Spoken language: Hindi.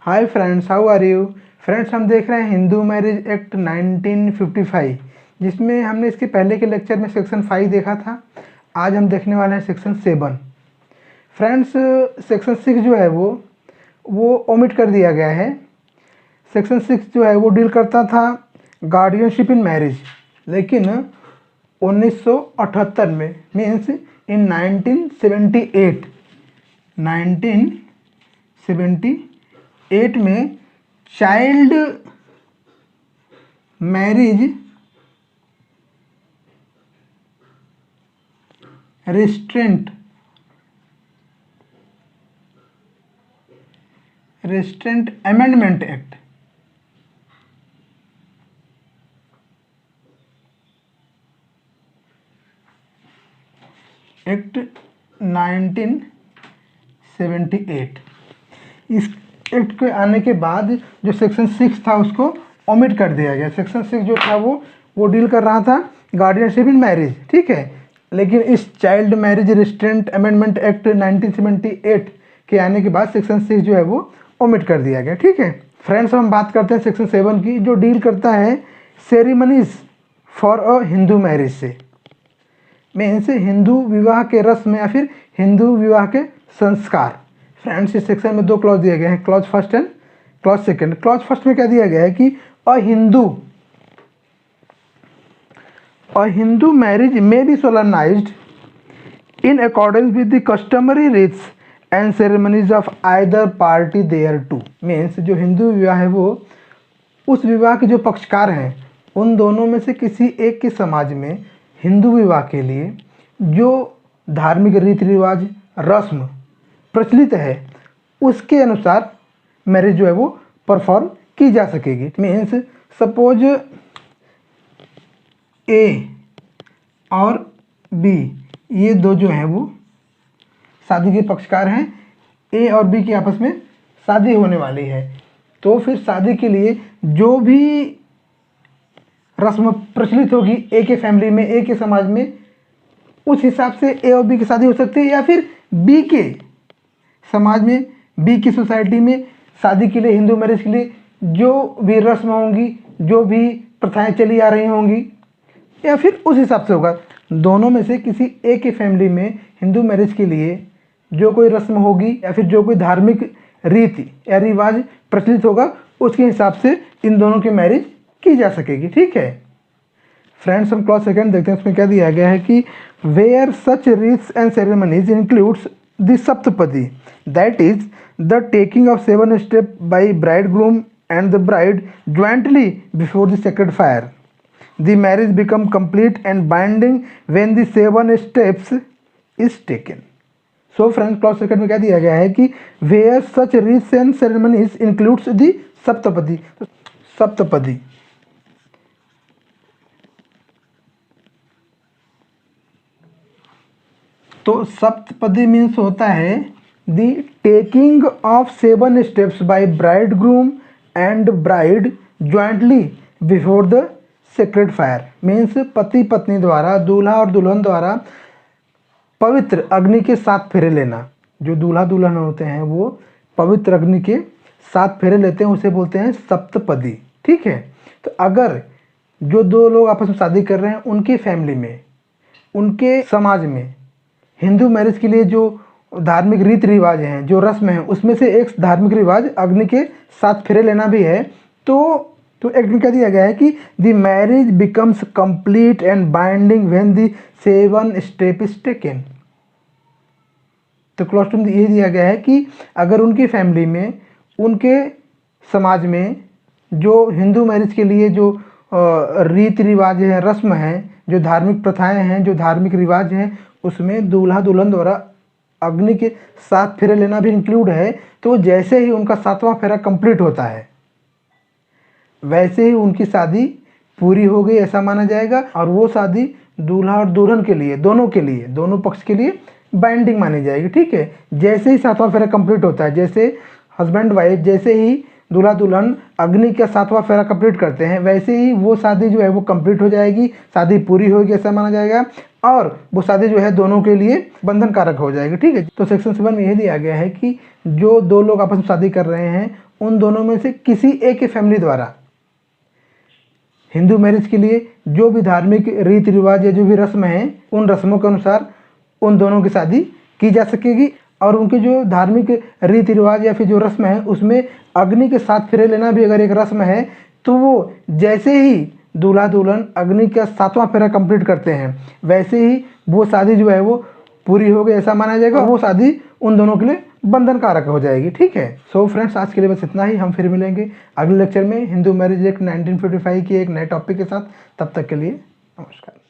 Hi friends, how are you friends. हम देख रहे हैं हिंदू मैरिज एक्ट 1955, जिसमें हमने इसके पहले के लेक्चर में सेक्शन 5 देखा था। आज हम देखने वाले हैं सेक्शन 7। फ्रेंड्स, सेक्शन 6 जो है वो ओमिट कर दिया गया है। सेक्शन 6 जो है वो डील करता था गार्डियनशिप इन मैरिज, लेकिन 1978 में मीन्स इन 1978 में child marriage restaurant amendment act act 1978। इस एक्ट के आने के बाद जो सेक्शन 6 था उसको ओमिट कर दिया गया। सेक्शन 6 जो था वो डील कर रहा था गार्डियनशिप इन मैरिज, ठीक है। लेकिन इस child marriage restaurant amendment act 1978 के आने के बाद सेक्शन 6 जो है वो ओमिट कर दिया गया, ठीक है। फ्रेंड्स, हम बात करते हैं सेक्शन 7 की, जो डील करता है ceremonies for a Hindu marriage से। मीन्स हिंदू विवाह के रस्म या फिर हिंदू विवाह के संस्कार। फ्रेंड्स, इस सेक्शन में 2 क्लॉज दिए गए हैं, clause first and clause second. Clause first में क्या दिया गया है कि a Hindu marriage may be solemnized in accordance with the customary rites and ceremonies of either party thereto. Means जो हिंदू विवाह है वो उस विवाह के जो पक्षकार हैं उन दोनों में से किसी एक के समाज में हिंदू विवाह के लिए जो धार्मिक रीति रिवाज रस्म प्रचलित है उसके अनुसार मैरिज जो है वो परफॉर्म की जा सकेगी। मीन्स सपोज ए और बी ये दो जो हैं वो शादी के पक्षकार हैं। ए और बी की आपस में शादी होने वाली है, तो फिर शादी के लिए जो भी रस्म प्रचलित होगी ए के फैमिली में, ए के समाज में, उस हिसाब से ए और बी की शादी हो सकती है। या फिर बी के समाज में, बी की सोसाइटी में शादी के लिए, हिंदू मैरिज के लिए जो भी रस्म होंगी, जो भी प्रथाएं चली आ रही होंगी, या फिर उस हिसाब से होगा। दोनों में से किसी एक के फैमिली में हिंदू मैरिज के लिए जो कोई रस्म होगी या फिर जो कोई धार्मिक रीति या रिवाज प्रचलित होगा उसके हिसाब से इन दोनों की मैरिज की जा सकेगी, ठीक है। फ्रेंड्स, हम क्लॉज सेकंड देखते हैं। उसमें क्या दिया गया है कि where such rites and ceremonies includes the Saptapadi, that is the taking of 7 steps by bridegroom and the bride jointly before the sacred fire. The marriage become complete and binding when the 7 steps is taken. So friends, clause second में क्या दिया गया है कि where such rites and ceremonies includes the saptapadi. Saptapadi तो सप्तपदी मीन्स होता है the taking of 7 steps by bridegroom and bride jointly before the sacred fire. Means पति पत्नी द्वारा, दूल्हा और दुल्हन द्वारा पवित्र अग्नि के 7 फेरे लेना। जो दूल्हा दुल्हन होते हैं वो पवित्र अग्नि के 7 फेरे लेते हैं, उसे बोलते हैं सप्तपदी, ठीक है। तो अगर जो 2 लोग आपस में शादी कर रहे हैं उनकी फैमिली में, उनके समाज में हिंदू मैरिज के लिए जो धार्मिक रीति रिवाज हैं, जो रस्म है, उसमें से एक धार्मिक रिवाज अग्नि के 7 फेरे लेना भी है, तो एक्ट में क्या दिया गया है कि the marriage becomes complete and binding when the 7 step is taken. तो क्लॉज 2 में ये दिया गया है कि अगर उनकी फैमिली में, उनके समाज में जो हिंदू मैरिज के लिए जो रीति रिवाज है, रस्म है, जो धार्मिक प्रथाएं हैं, जो धार्मिक रिवाज हैं, उसमें दूल्हा दुल्हन द्वारा अग्नि के 7 फेरे लेना भी इंक्लूड है, तो जैसे ही उनका 7वां फेरा कंप्लीट होता है वैसे ही उनकी शादी पूरी हो गई ऐसा माना जाएगा, और वो शादी दूल्हा और दुल्हन के लिए, दोनों के लिए, दोनों पक्ष के लिए बाइंडिंग मानी जाएगी, ठीक है। जैसे ही 7वां फेरा कंप्लीट होता है, जैसे हस्बैंड वाइफ जैसे ही दूल्हा दुल्हन अग्नि का 7वां फेरा कंप्लीट करते हैं, वैसे ही वो शादी जो है वो कंप्लीट हो जाएगी, शादी पूरी होगी ऐसा माना जाएगा, और वो शादी जो है दोनों के लिए बंधन कारक हो जाएगी, ठीक है। तो सेक्शन 7 में यह दिया गया है कि जो 2 लोग आपस में शादी कर रहे हैं उन दोनों में से किसी एक के फैमिली द्वारा हिंदू मैरिज के लिए जो भी धार्मिक रीति रिवाज या जो भी रस्म है, उन रस्मों के अनुसार उन दोनों की शादी की जा सकेगी। और उनके जो धार्मिक रीति रिवाज या फिर जो रस्म है उसमें अग्नि के 7 फेरे लेना भी अगर एक रस्म है, तो वो जैसे ही दूल्हा दुल्हन अग्नि का 7वां फेरा कंप्लीट करते हैं वैसे ही वो शादी जो है वो पूरी हो गई ऐसा माना जाएगा। वो शादी उन दोनों के लिए बंधन कारक हो जाएगी। ठीक है। सो फ्रेंड्स, आज के लिए बस इतना ही। हम फिर मिलेंगे अगले लेक्चर में हिंदू मैरिज एक्ट 1955 के एक नए टॉपिक के साथ। तब तक के लिए नमस्कार।